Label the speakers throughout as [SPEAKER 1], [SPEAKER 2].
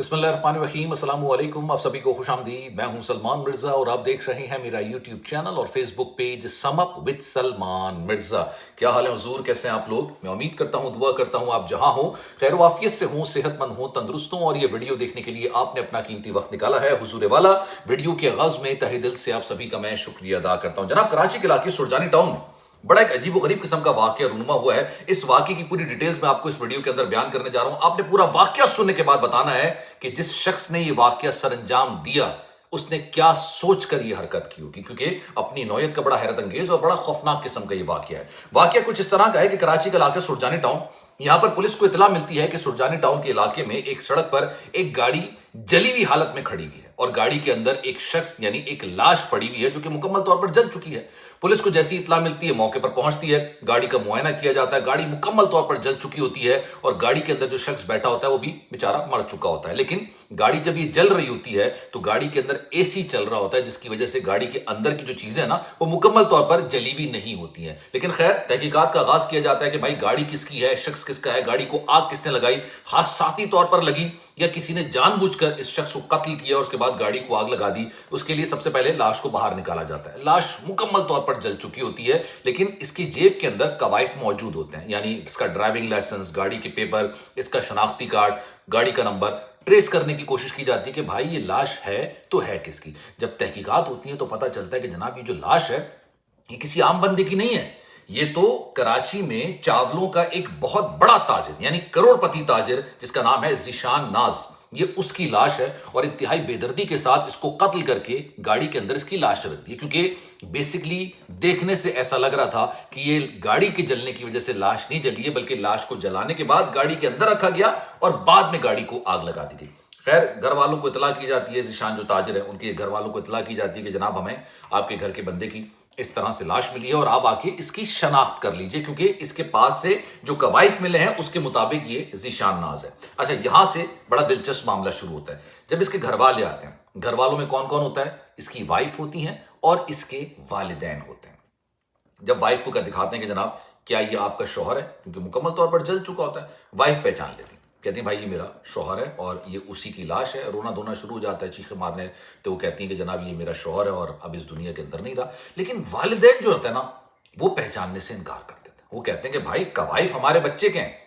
[SPEAKER 1] बिस्मिल्लाहिर्रहमानिर्रहीम, अस्सलाम वालेकुम। आप सभी को खुश आमदीद। मैं हूं सलमान मिर्जा और आप देख रहे हैं मेरा यूट्यूब चैनल और Facebook page sum up with Salman Mirza. क्या हाल है हुजूर, कैसे हैं आप लोग? मैं उम्मीद करता हूं, दुआ करता हूं आप जहां हो खैर वाफियत से हो, सेहतमंद हो, तंदुरुस्त हो। और ये वीडियो देखने के लिए आपने अपना कीमती वक्त निकाला है हुजूर वाला। वीडियो के आगाज में तहे दिल से आप सभी का मैं शुक्रिया अदा करता हूं। जनाब, कराची के इलाके सुरजानी टाउन में बड़ा एक अजीब गरीब किस्म का वाकया रूनुमा हुआ है। इस वाकये की पूरी डिटेल्स मैं आपको इस वीडियो के अंदर बयान करने जा रहा हूं। आपने पूरा वाकया सुनने के बाद बताना है कि जिस शख्स ने यह वाकया सरअंजाम दिया उसने क्या सोचकर यह हरकत की होगी, क्योंकि अपनी नौयत का बड़ा हैरत अंगेज और बड़ा खौफनाक किस्म का यह वाकया है। वाकया कुछ इस तरह का है कि कराची का इलाका सुरजानी टाउन, यहां पर पुलिस को इतला मिलती है कि सुरजानी टाउन के इलाके में एक सड़क पर एक गाड़ी जली हुई हालत में खड़ी हुई है और गाड़ी के अंदर एक शख्स यानी एक लाश पड़ी हुई है जो कि मुकम्मल तौर पर जल चुकी है। पुलिस को जैसी इतला मिलती है मौके पर पहुंचती है, गाड़ी का मुआयना किया जाता है। गाड़ी मुकम्मल तौर पर जल चुकी होती है और गाड़ी के अंदर जो शख्स बैठा होता है वो भी बेचारा मर चुका होता है। लेकिन गाड़ी जब ये जल रही होती है तो गाड़ी के अंदर एसी चल रहा होता है, जिसकी वजह से गाड़ी के अंदर की जो चीजें हैं ना वो मुकम्मल तौर पर जली हुई नहीं होती हैं। लेकिन खैर तहकीकात का आगाज किया जाता है कि भाई गाड़ी किसकी है, शख्स किसका है, गाड़ी को आग किसने लगाई, हादसाती तौर पर लगी या किसी ने जानबूझकर इस शख्स को कत्ल किया और उसके बाद गाड़ी को आग लगा दी। उसके लिए सबसे पहले लाश को बाहर निकाला जाता है। लाश मुकम्मल तौर पर जल चुकी होती है, लेकिन इसकी जेब के अंदर कवायफ मौजूद होते हैं, यानी इसका ड्राइविंग लाइसेंस, गाड़ी के पेपर, इसका शनाख्ती कार्ड, गाड़ी का नंबर ट्रेस करने की कोशिश की जाती है कि भाई ये लाश है तो है किसकी। जब तहकीकात होती है तो पता चलता है कि जनाब ये जो लाश है ये किसी आम बंदे की नहीं है, ये तो कराची में चावलों का एक बहुत बड़ा ताजिर यानी करोड़पति ताजिर जिसका नाम है ज़ीशान नाज, ये उसकी लाश है। और इंतहाई बेदर्दी के साथ इसको कत्ल करके गाड़ी के अंदर इसकी लाश रख दी, क्योंकि बेसिकली देखने से ऐसा लग रहा था कि ये गाड़ी के जलने की वजह से लाश नहीं जली है, बल्कि लाश को जलाने के बाद गाड़ी के अंदर रखा गया और बाद में गाड़ी को आग लगा दी गई। खैर घर वालों को इतला की जाती है, ज़ीशान जो ताजिर है उनके घर वालों को इतला की जाती है कि जनाब हमें आपके घर के बंदे की इस तरह से लाश मिली है और आप आके इसकी शनाख्त कर लीजिए, क्योंकि इसके पास से जो कवाइफ मिले हैं उसके मुताबिक ये ज़ीशान नाज है। अच्छा, यहां से बड़ा दिलचस्प मामला शुरू होता है। जब इसके घर वाले आते हैं, घर वालों में कौन कौन होता है? इसकी वाइफ होती हैं और इसके वालिदैन होते हैं। जब वाइफ को दिखाते हैं कि जनाब क्या ये आपका शौहर है, क्योंकि मुकम्मल तौर पर जल चुका होता है, वाइफ पहचान लेती है, कहती है भाई ये मेरा शौहर है और ये उसी की लाश है। रोना धोना शुरू हो जाता है, चीखें मारने, तो वो कहती है कि जनाब ये मेरा शौहर है और अब इस दुनिया के अंदर नहीं रहा। लेकिन वालिदैन जो होता है ना वो पहचानने से इनकार कर देते हैं। वो कहते हैं कि भाई कवाइफ हमारे बच्चे के हैं,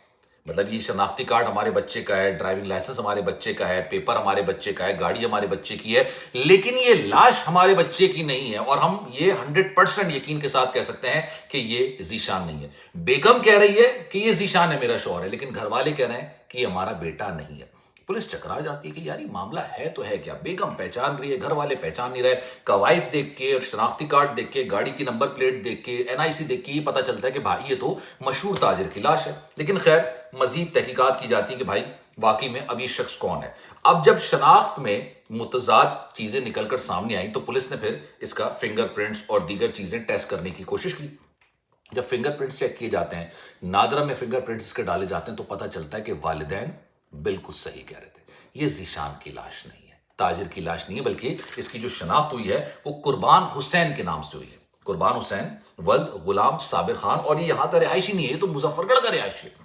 [SPEAKER 1] मतलब ये शनाख्ती कार्ड हमारे बच्चे का है, ड्राइविंग लाइसेंस हमारे बच्चे का है, पेपर हमारे बच्चे का है, गाड़ी हमारे बच्चे की है, लेकिन ये लाश हमारे बच्चे की नहीं है। और हम ये 100% यकीन के साथ कह सकते हैं कि ये ज़ीशान नहीं है। बेगम कह रही है कि ये ज़ीशान है, मेरा शौहर है, लेकिन घर वाले कह रहे हैं कि ये हमारा बेटा नहीं है। पुलिस चकरा जाती है कि यार ये मामला है तो है क्या। बेगम पहचान रही है, घर वाले पहचान नहीं रहे। कवाइफ देख के और शनाख्ती कार्ड देख के, गाड़ी की नंबर प्लेट देख के, एनआईसी देख के ये पता चलता है कि भाई ये तो मशहूर ताजिर की लाश है। लेकिन खैर मजीद तहकीकात की जाती है कि भाई वाकई में अब ये शख्स कौन है। अब जब शनाख्त में मुतजाद चीजें निकलकर सामने आई तो पुलिस ने फिर इसका फिंगरप्रिंट्स और दीगर चीजें टेस्ट करने की कोशिश की। जब फिंगरप्रिंट्स चेक किए जाते हैं, नादरा में फिंगरप्रिंट्स के डाले जाते हैं, तो पता चलता है कि वालिदैन बिल्कुल सही कह रहे थे, ये ज़ीशान की लाश नहीं है, ताजिर की लाश नहीं है, बल्कि इसकी जो शनाख्त हुई है वो कुर्बान हुसैन के नाम से हुई है। कुर्बान हुसैन वल्द गुलाम साबिर खान, और ये यहाँ का रिहायशी नहीं है, ये तो मुजफ्फरगढ़ का रिहायशी है,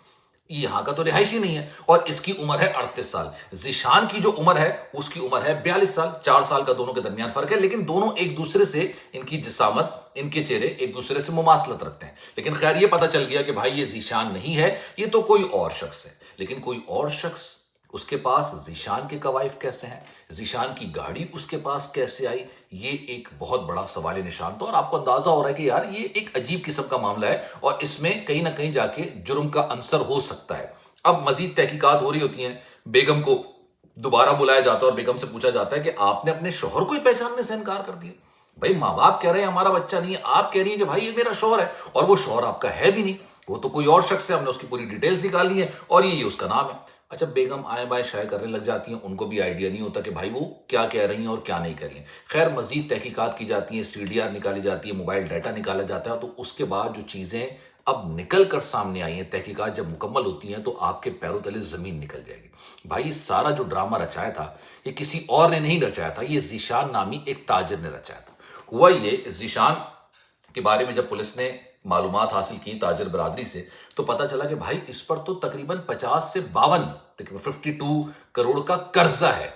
[SPEAKER 1] यहां का तो रिहायशी नहीं है। और इसकी उम्र है 38 साल। ज़ीशान की जो उम्र है उसकी उम्र है 42 साल, 4 साल का दोनों के दरमियान फर्क है, लेकिन दोनों एक दूसरे से, इनकी जिसामत, इनके चेहरे एक दूसरे से मुमासलत रखते हैं। लेकिन खैर ये पता चल गया कि भाई ये ज़ीशान नहीं है, ये तो कोई और शख्स है। लेकिन कोई और शख्स, उसके पास ज़ीशान के कवाइफ कैसे हैं, ज़ीशान की गाड़ी उसके पास कैसे आई, ये एक बहुत बड़ा सवाल निशान था। और आपको अंदाजा हो रहा है कि यार ये एक अजीब किस्म का मामला है और इसमें कहीं ना कहीं जाके जुर्म का अंसर हो सकता है। अब मजीद तहकीकात हो रही होती हैं, बेगम को दोबारा बुलाया जाता है और बेगम से पूछा जाता है कि आपने अपने शौहर को ही पहचानने से इनकार कर दिया। भाई माँ बाप कह रहे हैं हमारा बच्चा नहीं है, आप कह रही है कि भाई ये मेरा शौहर है, और वो शौहर आपका है भी नहीं, वो तो कोई और शख्स है, हमने उसकी पूरी डिटेल्स निकाली है और ये उसका नाम है। अच्छा, बेगम आए बाएं शाये करने लग जाती हैं, उनको भी आइडिया नहीं होता कि भाई वो क्या कह रही हैं और क्या नहीं कह रही हैं। खैर मजीद तहकीकात की जाती है, सीडीआर निकाली जाती है, मोबाइल डाटा निकाला जाता है, तो उसके बाद जो चीज़ें अब निकल कर सामने आई हैं, तहकीकात जब मुकम्मल होती हैं तो आपके पैरों तले ज़मीन निकल जाएगी। भाई सारा जो ड्रामा रचाया था ये किसी और ने नहीं रचाया था, ये ज़ीशान नामी एक ताजिर ने रचाया था। हुआ ये, ज़ीशान के बारे में जब पुलिस ने मालूमात हासिल की ताजिर बरादरी से, तो पता चला कि भाई इस पर तो तकरीबन 50 से 52 تقریباً 52 کروڑ کا قرضہ ہے.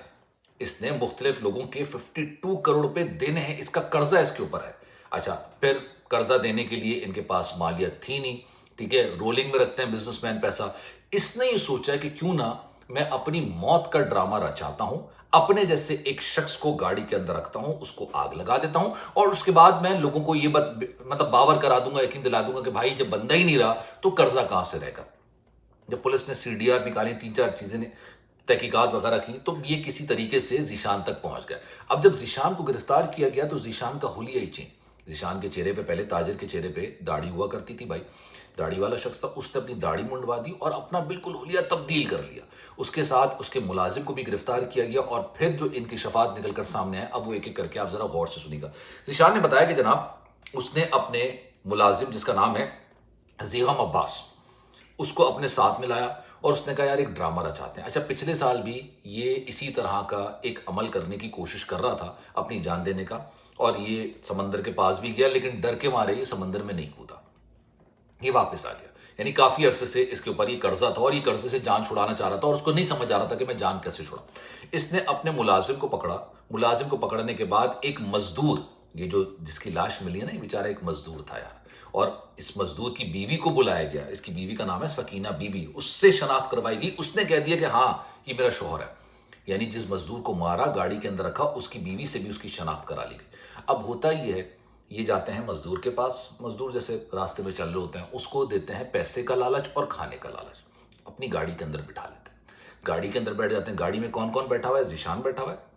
[SPEAKER 1] اس نے مختلف لوگوں کے 52 کروڑ روپے دینے ہیں, اس کا قرضہ اس کے اوپر ہے. اچھا, پھر قرضہ دینے کے لیے ان کے پاس مالیت تھی نہیں, ٹھیک ہے, رولنگ میں رکھتے ہیں بزنس مین پیسہ. اس نے یہ سوچا کہ کیوں نہ میں اپنی موت کا ڈرامہ رچاتا ہوں, اپنے جیسے ایک شخص کو گاڑی کے اندر رکھتا ہوں, اس کو آگ لگا دیتا ہوں, اور اس کے بعد میں لوگوں کو یہ مطلب باور کرا دوں گا, یقین دلا دوں گا کہ بھائی جب بندہ ہی نہیں رہا تو قرضہ کہاں سے رہے گا. جب پولیس نے CDR نکالی, 3-4 چیزیں نے تحقیقات وغیرہ کی, تو یہ کسی طریقے سے ذیشان تک پہنچ گیا. اب جب ذیشان کو گرفتار کیا گیا تو ذیشان کا حلیہ ہی چینج. ذیشان کے چہرے پہ, پہلے تاجر کے چہرے پہ داڑھی ہوا کرتی تھی بھائی, داڑھی والا شخص تھا, اس نے اپنی داڑھی منڈوا دی اور اپنا بالکل حلیہ تبدیل کر لیا. اس کے ساتھ اس کے ملازم کو بھی گرفتار کیا گیا, اور پھر جو ان کی شفاعت نکل کر سامنے آئے, اب وہ ایک ایک کر کے آپ ذرا غور سے سنیے گا. ذیشان نے بتایا کہ جناب اس نے اپنے ملازم جس کا نام ہے زیغم عباس, اس کو اپنے ساتھ میں لایا اور اس نے کہا یار ایک ڈرامہ رچاتے ہیں. اچھا, پچھلے سال بھی یہ اسی طرح کا ایک عمل کرنے کی کوشش کر رہا تھا, اپنی جان دینے کا, اور یہ سمندر کے پاس بھی گیا, لیکن ڈر کے مارے یہ سمندر میں نہیں کودا, یہ واپس آ گیا. یعنی کافی عرصے سے اس کے اوپر یہ قرضہ تھا اور یہ قرضے سے جان چھڑانا چاہ رہا تھا, اور اس کو نہیں سمجھ آ رہا تھا کہ میں جان کیسے چھڑاؤں. اس نے اپنے ملازم کو پکڑا. ملازم کو پکڑنے کے بعد ایک مزدور, یہ جو جس کی لاش ملی ہے نا, یہ بیچارہ ایک مزدور تھا یار, اور اس مزدور کی بیوی کو بلایا گیا. اس کی بیوی کا نام ہے سکینہ بی بی. اس سے شناخت کروائی گئی. اس نے کہہ دیا کہ ہاں یہ میرا شوہر ہے. یعنی جس مزدور کو مارا, گاڑی کے اندر رکھا, اس کی بیوی سے بھی اس کی شناخت کرا لی گئی. اب ہوتا یہ ہے, یہ جاتے ہیں مزدور کے پاس, مزدور جیسے راستے میں چل رہے ہوتے ہیں, اس کو دیتے ہیں پیسے کا لالچ اور کھانے کا لالچ, اپنی گاڑی کے اندر بٹھا لیتے ہیں. گاڑی کے اندر بیٹھ جاتے ہیں. گاڑی میں کون کون بیٹھا ہوا ہے؟ ذیشان بیٹھا ہوا ہے,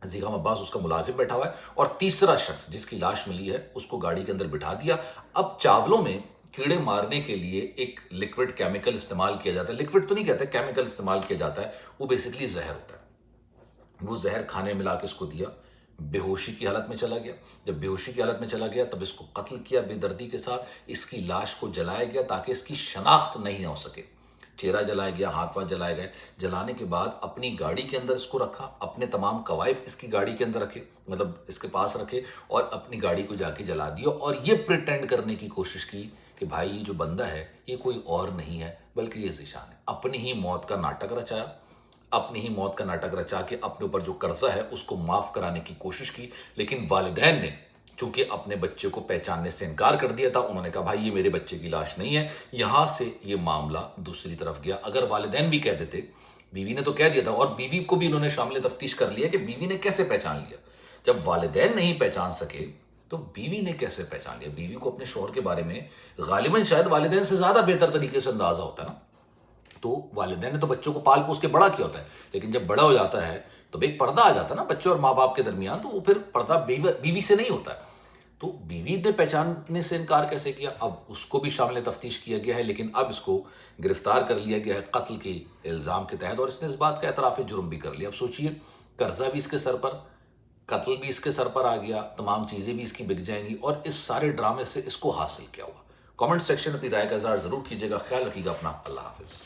[SPEAKER 1] زیغم عباس اس کا ملازم بیٹھا ہوا ہے, اور تیسرا شخص جس کی لاش ملی ہے اس کو گاڑی کے اندر بٹھا دیا. اب چاولوں میں کیڑے مارنے کے لیے ایک لکوڈ کیمیکل استعمال کیا جاتا ہے. لکوڈ تو نہیں کہتے, کیمیکل استعمال کیا جاتا ہے. وہ بیسیکلی زہر ہوتا ہے. وہ زہر کھانے ملا کے اس کو دیا. بے ہوشی کی حالت میں چلا گیا. جب بے ہوشی کی حالت میں چلا گیا تب اس کو قتل کیا بے دردی کے ساتھ. اس کی لاش کو جلایا گیا تاکہ اس کی شناخت نہیں ہو سکے. چہرہ جلایا گیا, ہاتھ واتھ جلائے گئے. جلانے کے بعد اپنی گاڑی کے اندر اس کو رکھا, اپنے تمام قوائف اس کی گاڑی کے اندر رکھے, مطلب اس کے پاس رکھے, اور اپنی گاڑی کو جا کے جلا دیا. اور یہ پریٹینڈ کرنے کی کوشش کی کہ بھائی یہ جو بندہ ہے یہ کوئی اور نہیں ہے بلکہ یہ ذیشان ہے. اپنی ہی موت کا ناٹک رچایا, اپنی ہی موت کا ناٹک رچا کے اپنے اوپر جو قرضہ ہے اس کو معاف کرانے کی کوشش کی. لیکن والدین نے چونکہ اپنے بچے کو پہچاننے سے انکار کر دیا تھا, انہوں نے کہا بھائی یہ میرے بچے کی لاش نہیں ہے. یہاں سے یہ معاملہ دوسری طرف گیا. اگر والدین بھی کہہ دیتے, بیوی نے تو کہہ دیا تھا, اور بیوی کو بھی انہوں نے شامل تفتیش کر لیا کہ بیوی نے کیسے پہچان لیا. جب والدین نہیں پہچان سکے تو بیوی نے کیسے پہچان لیا. بیوی کو اپنے شوہر کے بارے میں غالباً شاید والدین سے زیادہ بہتر طریقے سے اندازہ ہوتا ہے نا. تو والدین نے تو بچوں کو پال پوس کے بڑا کیا ہوتا ہے, لیکن جب بڑا ہو جاتا ہے تو ایک پردہ آ جاتا ہے نا بچوں اور ماں باپ کے درمیان, تو وہ پھر پردہ بیوی سے نہیں ہوتا ہے. تو بیوی نے پہچاننے سے انکار کیسے کیا؟ اب اس کو بھی شامل تفتیش کیا گیا ہے, لیکن اب اس کو گرفتار کر لیا گیا ہے قتل کے الزام کے تحت, اور اس نے اس بات کا اعتراف جرم بھی کر لیا. اب سوچئے, قرضہ بھی اس کے سر پر, قتل بھی اس کے سر پر آ گیا, تمام چیزیں بھی اس کی بک جائیں گی, اور اس سارے ڈرامے سے اس کو حاصل کیا ہوا. کامنٹ سیکشن اپنی رائے کا اظہار ضرور کیجیے گا. خیال رکھیے گا اپنا. اللہ حافظ.